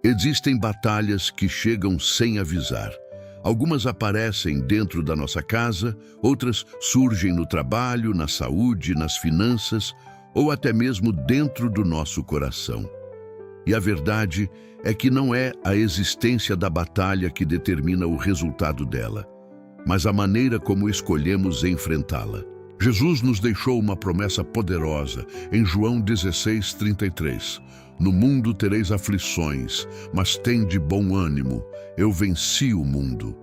Existem batalhas que chegam sem avisar. Algumas aparecem dentro da nossa casa, outras surgem no trabalho, na saúde, nas finanças ou até mesmo dentro do nosso coração. E a verdade é que não é a existência da batalha que determina o resultado dela, mas a maneira como escolhemos enfrentá-la. Jesus nos deixou uma promessa poderosa em João 16:33. No mundo tereis aflições, mas tende bom ânimo, eu venci o mundo.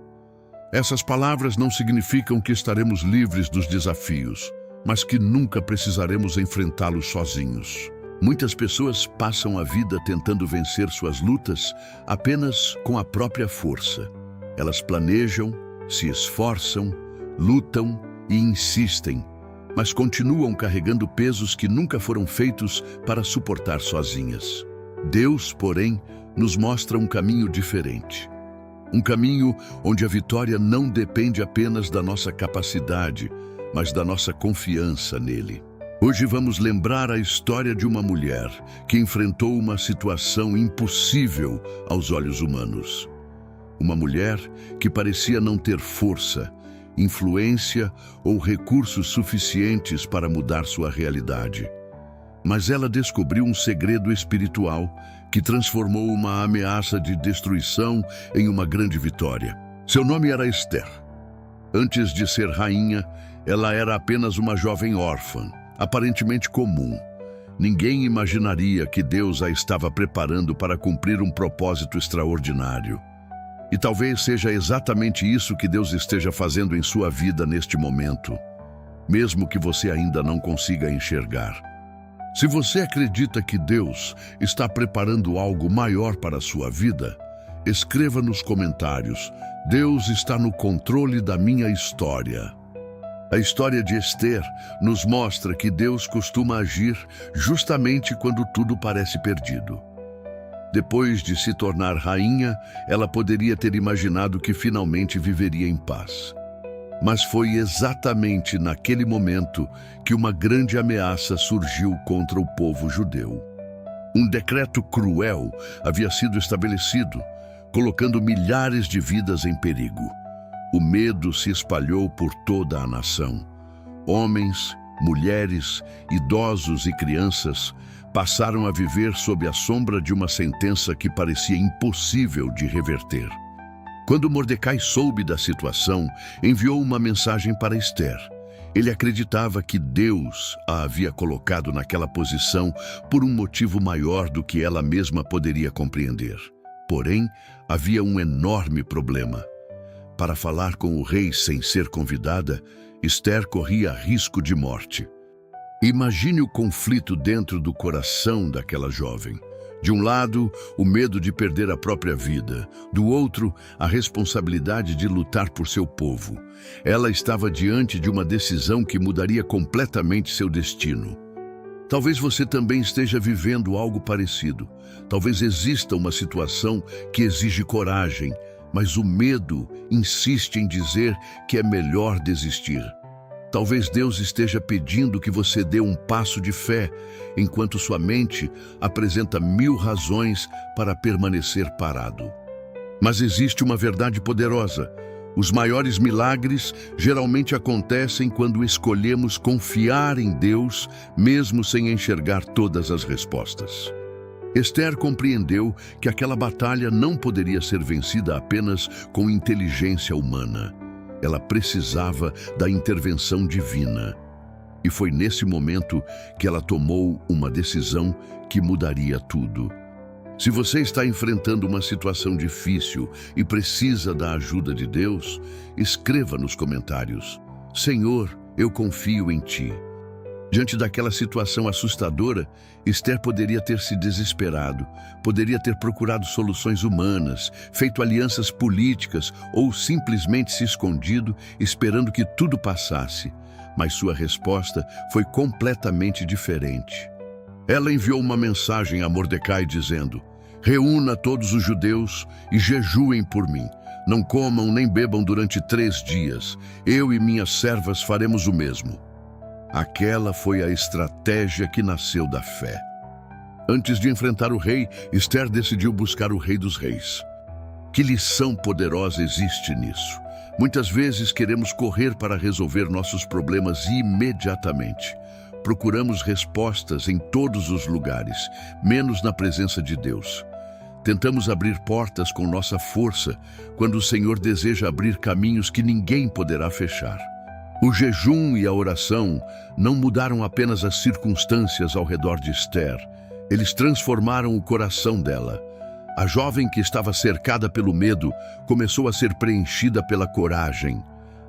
Essas palavras não significam que estaremos livres dos desafios, mas que nunca precisaremos enfrentá-los sozinhos. Muitas pessoas passam a vida tentando vencer suas lutas apenas com a própria força. Elas planejam, se esforçam, lutam e insistem, mas continuam carregando pesos que nunca foram feitos para suportar sozinhas. Deus, porém, nos mostra um caminho diferente. Um caminho onde a vitória não depende apenas da nossa capacidade, mas da nossa confiança nele. Hoje vamos lembrar a história de uma mulher que enfrentou uma situação impossível aos olhos humanos. Uma mulher que parecia não ter força, influência ou recursos suficientes para mudar sua realidade. Mas ela descobriu um segredo espiritual que transformou uma ameaça de destruição em uma grande vitória. Seu nome era Esther. Antes de ser rainha, ela era apenas uma jovem órfã, aparentemente comum. Ninguém imaginaria que Deus a estava preparando para cumprir um propósito extraordinário. E talvez seja exatamente isso que Deus esteja fazendo em sua vida neste momento, mesmo que você ainda não consiga enxergar. Se você acredita que Deus está preparando algo maior para a sua vida, escreva nos comentários: Deus está no controle da minha história. A história de Esther nos mostra que Deus costuma agir justamente quando tudo parece perdido. Depois de se tornar rainha, ela poderia ter imaginado que finalmente viveria em paz. Mas foi exatamente naquele momento que uma grande ameaça surgiu contra o povo judeu. Um decreto cruel havia sido estabelecido, colocando milhares de vidas em perigo. O medo se espalhou por toda a nação. Homens, mulheres, idosos e crianças passaram a viver sob a sombra de uma sentença que parecia impossível de reverter. Quando Mordecai soube da situação, enviou uma mensagem para Esther. Ele acreditava que Deus a havia colocado naquela posição por um motivo maior do que ela mesma poderia compreender. Porém, havia um enorme problema. Para falar com o rei sem ser convidada, Esther corria risco de morte. Imagine o conflito dentro do coração daquela jovem. De um lado, o medo de perder a própria vida. Do outro, a responsabilidade de lutar por seu povo. Ela estava diante de uma decisão que mudaria completamente seu destino. Talvez você também esteja vivendo algo parecido. Talvez exista uma situação que exige coragem, mas o medo insiste em dizer que é melhor desistir. Talvez Deus esteja pedindo que você dê um passo de fé, enquanto sua mente apresenta 1000 razões para permanecer parado. Mas existe uma verdade poderosa. Os maiores milagres geralmente acontecem quando escolhemos confiar em Deus, mesmo sem enxergar todas as respostas. Esther compreendeu que aquela batalha não poderia ser vencida apenas com inteligência humana. Ela precisava da intervenção divina. E foi nesse momento que ela tomou uma decisão que mudaria tudo. Se você está enfrentando uma situação difícil e precisa da ajuda de Deus, escreva nos comentários: Senhor, eu confio em Ti. Diante daquela situação assustadora, Esther poderia ter se desesperado, poderia ter procurado soluções humanas, feito alianças políticas ou simplesmente se escondido, esperando que tudo passasse. Mas sua resposta foi completamente diferente. Ela enviou uma mensagem a Mordecai dizendo: reúna todos os judeus e jejuem por mim. Não comam nem bebam durante 3 dias. Eu e minhas servas faremos o mesmo. Aquela foi a estratégia que nasceu da fé. Antes de enfrentar o rei, Esther decidiu buscar o Rei dos Reis. Que lição poderosa existe nisso? Muitas vezes queremos correr para resolver nossos problemas imediatamente. Procuramos respostas em todos os lugares, menos na presença de Deus. Tentamos abrir portas com nossa força, quando o Senhor deseja abrir caminhos que ninguém poderá fechar. O jejum e a oração não mudaram apenas as circunstâncias ao redor de Esther. Eles transformaram o coração dela. A jovem que estava cercada pelo medo começou a ser preenchida pela coragem.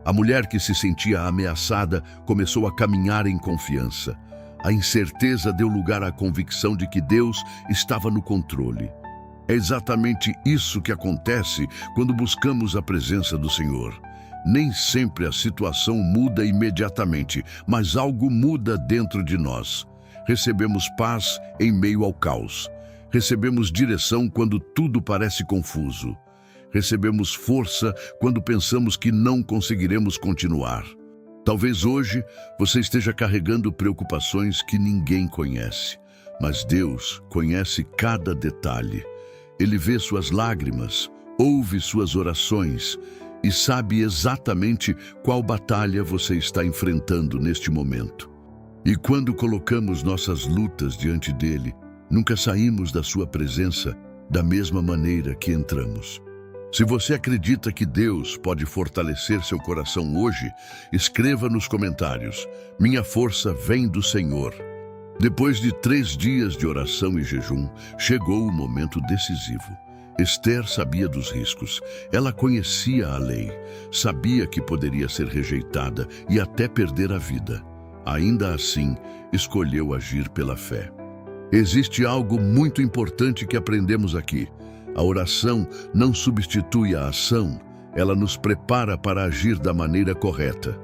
A mulher que se sentia ameaçada começou a caminhar em confiança. A incerteza deu lugar à convicção de que Deus estava no controle. É exatamente isso que acontece quando buscamos a presença do Senhor. Nem sempre a situação muda imediatamente, mas algo muda dentro de nós. Recebemos paz em meio ao caos. Recebemos direção quando tudo parece confuso. Recebemos força quando pensamos que não conseguiremos continuar. Talvez hoje você esteja carregando preocupações que ninguém conhece, mas Deus conhece cada detalhe. Ele vê suas lágrimas, ouve suas orações e sabe exatamente qual batalha você está enfrentando neste momento. E quando colocamos nossas lutas diante dele, nunca saímos da sua presença da mesma maneira que entramos. Se você acredita que Deus pode fortalecer seu coração hoje, escreva nos comentários: minha força vem do Senhor. Depois de 3 dias de oração e jejum, chegou o momento decisivo. Esther sabia dos riscos. Ela conhecia a lei, sabia que poderia ser rejeitada e até perder a vida. Ainda assim, escolheu agir pela fé. Existe algo muito importante que aprendemos aqui. A oração não substitui a ação, ela nos prepara para agir da maneira correta.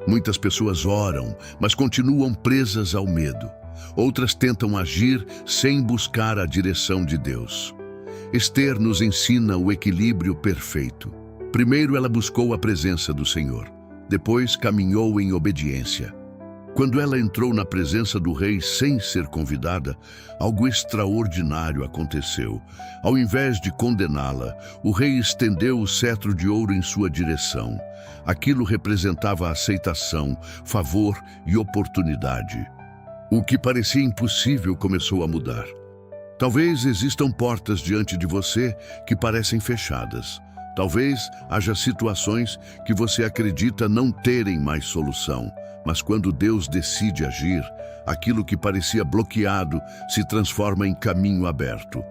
Muitas pessoas oram, mas continuam presas ao medo. Outras tentam agir sem buscar a direção de Deus. Esther nos ensina o equilíbrio perfeito. Primeiro ela buscou a presença do Senhor, depois caminhou em obediência. Quando ela entrou na presença do rei sem ser convidada, algo extraordinário aconteceu. Ao invés de condená-la, o rei estendeu o cetro de ouro em sua direção. Aquilo representava aceitação, favor e oportunidade. O que parecia impossível começou a mudar. Talvez existam portas diante de você que parecem fechadas. Talvez haja situações que você acredita não terem mais solução. Mas quando Deus decide agir, aquilo que parecia bloqueado se transforma em caminho aberto.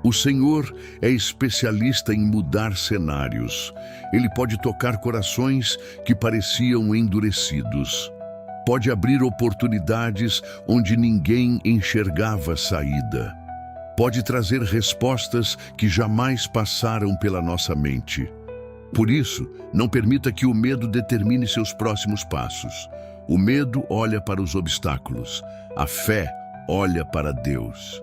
O Senhor é especialista em mudar cenários. Ele pode tocar corações que pareciam endurecidos. Pode abrir oportunidades onde ninguém enxergava saída. Pode trazer respostas que jamais passaram pela nossa mente. Por isso, não permita que o medo determine seus próximos passos. O medo olha para os obstáculos, a fé olha para Deus.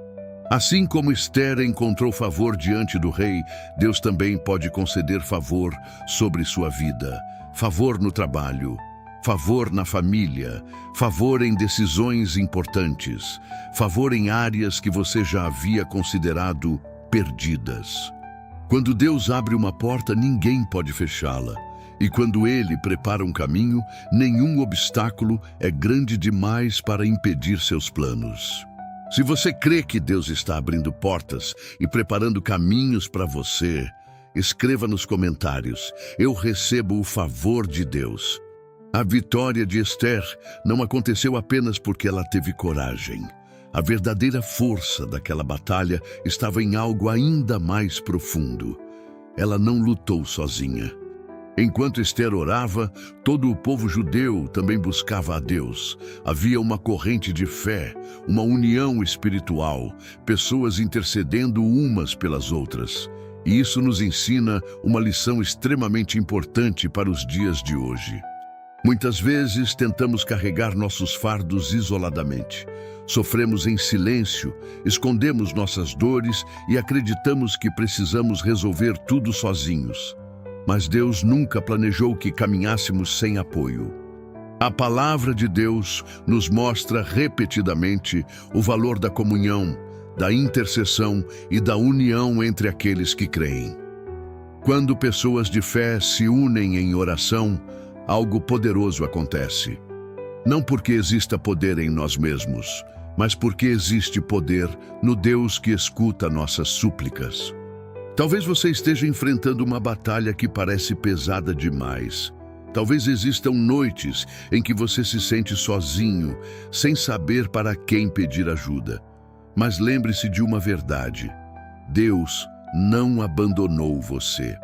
Assim como Esther encontrou favor diante do rei, Deus também pode conceder favor sobre sua vida. Favor no trabalho, favor na família, favor em decisões importantes, favor em áreas que você já havia considerado perdidas. Quando Deus abre uma porta, ninguém pode fechá-la. E quando Ele prepara um caminho, nenhum obstáculo é grande demais para impedir seus planos. Se você crê que Deus está abrindo portas e preparando caminhos para você, escreva nos comentários: eu recebo o favor de Deus. A vitória de Esther não aconteceu apenas porque ela teve coragem. A verdadeira força daquela batalha estava em algo ainda mais profundo. Ela não lutou sozinha. Enquanto Esther orava, todo o povo judeu também buscava a Deus. Havia uma corrente de fé, uma união espiritual, pessoas intercedendo umas pelas outras. E isso nos ensina uma lição extremamente importante para os dias de hoje. Muitas vezes tentamos carregar nossos fardos isoladamente. Sofremos em silêncio, escondemos nossas dores e acreditamos que precisamos resolver tudo sozinhos. Mas Deus nunca planejou que caminhássemos sem apoio. A palavra de Deus nos mostra repetidamente o valor da comunhão, da intercessão e da união entre aqueles que creem. Quando pessoas de fé se unem em oração, algo poderoso acontece. Não porque exista poder em nós mesmos, mas porque existe poder no Deus que escuta nossas súplicas. Talvez você esteja enfrentando uma batalha que parece pesada demais. Talvez existam noites em que você se sente sozinho, sem saber para quem pedir ajuda. Mas lembre-se de uma verdade: Deus não abandonou você.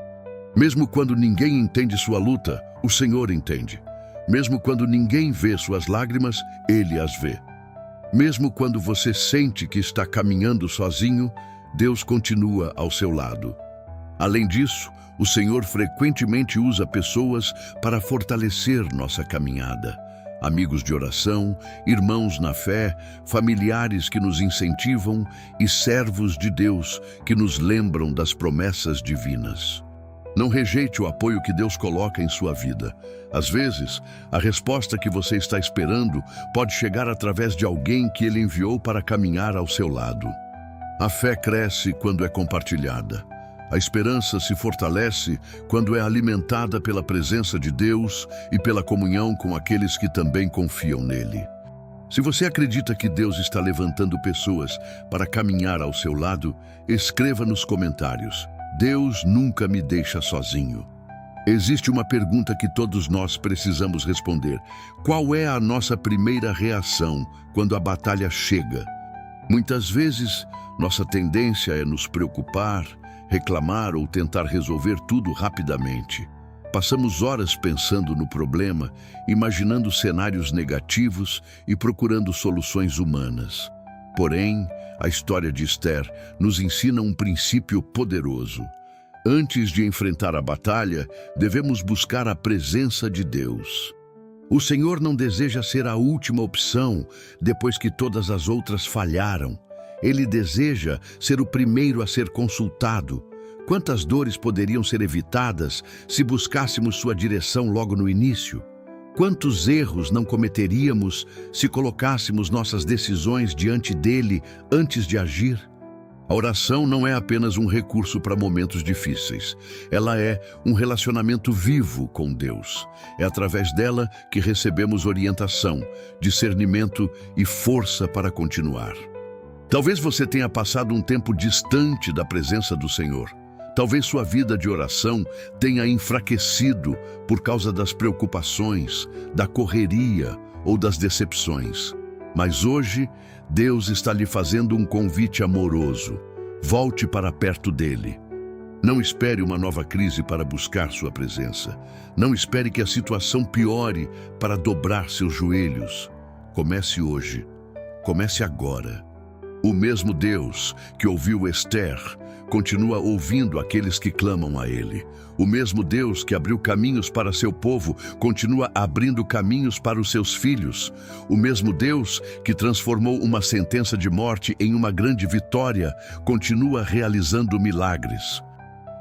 Mesmo quando ninguém entende sua luta, o Senhor entende. Mesmo quando ninguém vê suas lágrimas, Ele as vê. Mesmo quando você sente que está caminhando sozinho, Deus continua ao seu lado. Além disso, o Senhor frequentemente usa pessoas para fortalecer nossa caminhada. Amigos de oração, irmãos na fé, familiares que nos incentivam e servos de Deus que nos lembram das promessas divinas. Não rejeite o apoio que Deus coloca em sua vida. Às vezes, a resposta que você está esperando pode chegar através de alguém que Ele enviou para caminhar ao seu lado. A fé cresce quando é compartilhada. A esperança se fortalece quando é alimentada pela presença de Deus e pela comunhão com aqueles que também confiam nele. Se você acredita que Deus está levantando pessoas para caminhar ao seu lado, escreva nos comentários: Deus nunca me deixa sozinho. Existe uma pergunta que todos nós precisamos responder: qual é a nossa primeira reação quando a batalha chega? Muitas vezes, nossa tendência é nos preocupar, reclamar ou tentar resolver tudo rapidamente. Passamos horas pensando no problema, imaginando cenários negativos e procurando soluções humanas. Porém, a história de Esther nos ensina um princípio poderoso. Antes de enfrentar a batalha, devemos buscar a presença de Deus. O Senhor não deseja ser a última opção depois que todas as outras falharam. Ele deseja ser o primeiro a ser consultado. Quantas dores poderiam ser evitadas se buscássemos sua direção logo no início? Quantos erros não cometeríamos se colocássemos nossas decisões diante dele antes de agir? A oração não é apenas um recurso para momentos difíceis. Ela é um relacionamento vivo com Deus. É através dela que recebemos orientação, discernimento e força para continuar. Talvez você tenha passado um tempo distante da presença do Senhor. Talvez sua vida de oração tenha enfraquecido por causa das preocupações, da correria ou das decepções. Mas hoje, Deus está lhe fazendo um convite amoroso. Volte para perto dele. Não espere uma nova crise para buscar sua presença. Não espere que a situação piore para dobrar seus joelhos. Comece hoje. Comece agora. O mesmo Deus que ouviu Esther continua ouvindo aqueles que clamam a Ele. O mesmo Deus que abriu caminhos para seu povo continua abrindo caminhos para os seus filhos. O mesmo Deus que transformou uma sentença de morte em uma grande vitória continua realizando milagres.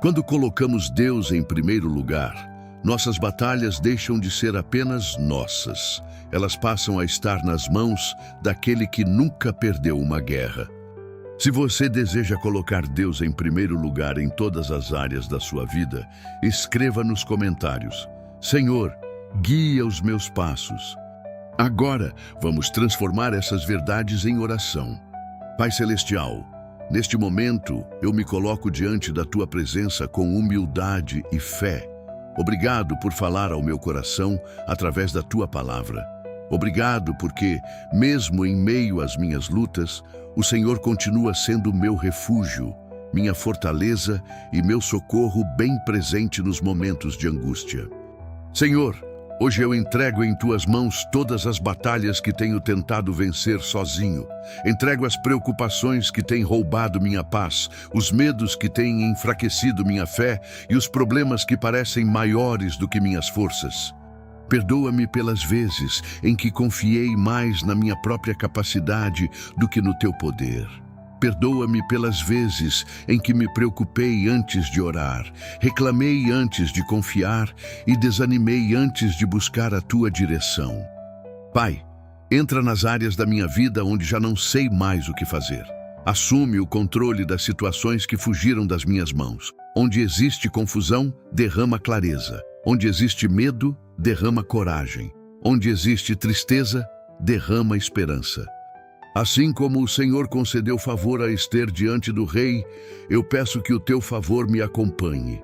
Quando colocamos Deus em primeiro lugar, nossas batalhas deixam de ser apenas nossas. Elas passam a estar nas mãos daquele que nunca perdeu uma guerra. Se você deseja colocar Deus em primeiro lugar em todas as áreas da sua vida, escreva nos comentários: Senhor, guia os meus passos. Agora, vamos transformar essas verdades em oração. Pai Celestial, neste momento, eu me coloco diante da Tua presença com humildade e fé. Obrigado por falar ao meu coração através da Tua palavra. Obrigado porque, mesmo em meio às minhas lutas, o Senhor continua sendo meu refúgio, minha fortaleza e meu socorro bem presente nos momentos de angústia. Senhor, hoje eu entrego em Tuas mãos todas as batalhas que tenho tentado vencer sozinho. Entrego as preocupações que têm roubado minha paz, os medos que têm enfraquecido minha fé e os problemas que parecem maiores do que minhas forças. Perdoa-me pelas vezes em que confiei mais na minha própria capacidade do que no Teu poder. Perdoa-me pelas vezes em que me preocupei antes de orar, reclamei antes de confiar e desanimei antes de buscar a Tua direção. Pai, entra nas áreas da minha vida onde já não sei mais o que fazer. Assume o controle das situações que fugiram das minhas mãos. Onde existe confusão, derrama clareza. Onde existe medo, derrama coragem. Onde existe tristeza, derrama esperança. Assim como o Senhor concedeu favor a Ester diante do rei, eu peço que o teu favor me acompanhe.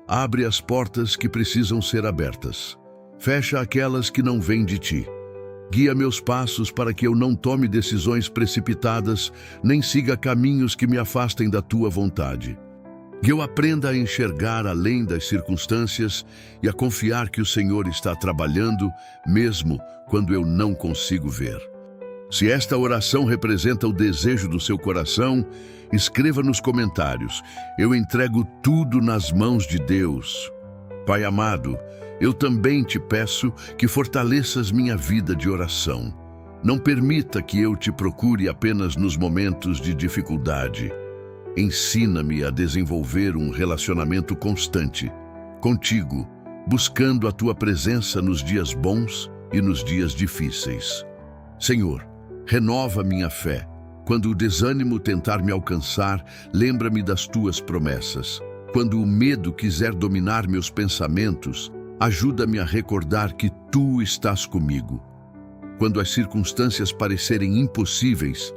Abre as portas que precisam ser abertas. Fecha aquelas que não vêm de ti. Guia meus passos para que eu não tome decisões precipitadas, nem siga caminhos que me afastem da tua vontade. Que eu aprenda a enxergar além das circunstâncias e a confiar que o Senhor está trabalhando, mesmo quando eu não consigo ver. Se esta oração representa o desejo do seu coração, escreva nos comentários. Eu entrego tudo nas mãos de Deus. Pai amado, eu também te peço que fortaleças minha vida de oração. Não permita que eu te procure apenas nos momentos de dificuldade. Ensina-me a desenvolver um relacionamento constante contigo, buscando a tua presença nos dias bons e nos dias difíceis. Senhor, renova minha fé. Quando o desânimo tentar me alcançar, lembra-me das tuas promessas. Quando o medo quiser dominar meus pensamentos, ajuda-me a recordar que tu estás comigo. Quando as circunstâncias parecerem impossíveis,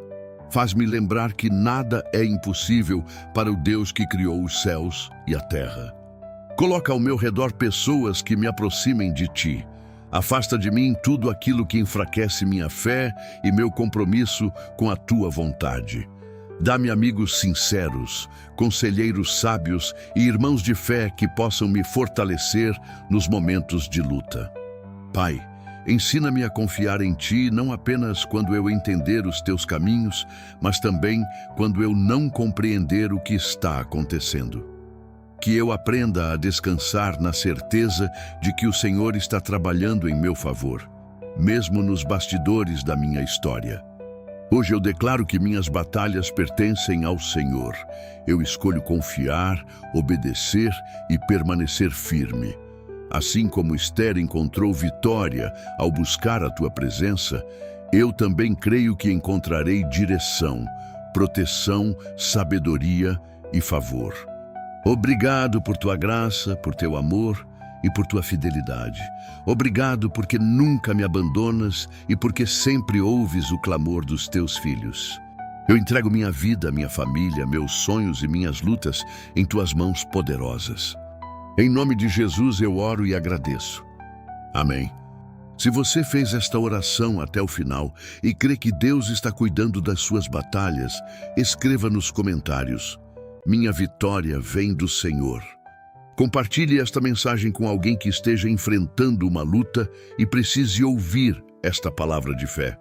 faz-me lembrar que nada é impossível para o Deus que criou os céus e a terra. Coloca ao meu redor pessoas que me aproximem de ti. Afasta de mim tudo aquilo que enfraquece minha fé e meu compromisso com a tua vontade. Dá-me amigos sinceros, conselheiros sábios e irmãos de fé que possam me fortalecer nos momentos de luta. Pai, ensina-me a confiar em ti não apenas quando eu entender os teus caminhos, mas também quando eu não compreender o que está acontecendo. Que eu aprenda a descansar na certeza de que o Senhor está trabalhando em meu favor, mesmo nos bastidores da minha história. Hoje eu declaro que minhas batalhas pertencem ao Senhor. Eu escolho confiar, obedecer e permanecer firme. Assim como Ester encontrou vitória ao buscar a tua presença, eu também creio que encontrarei direção, proteção, sabedoria e favor. Obrigado por tua graça, por teu amor e por tua fidelidade. Obrigado porque nunca me abandonas e porque sempre ouves o clamor dos teus filhos. Eu entrego minha vida, minha família, meus sonhos e minhas lutas em tuas mãos poderosas. Em nome de Jesus eu oro e agradeço. Amém. Se você fez esta oração até o final e crê que Deus está cuidando das suas batalhas, escreva nos comentários: minha vitória vem do Senhor. Compartilhe esta mensagem com alguém que esteja enfrentando uma luta e precise ouvir esta palavra de fé.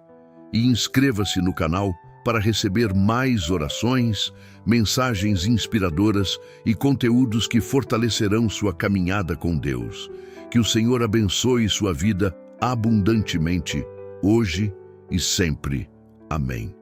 E inscreva-se no canal para receber mais orações, mensagens inspiradoras e conteúdos que fortalecerão sua caminhada com Deus. Que o Senhor abençoe sua vida abundantemente, hoje e sempre. Amém.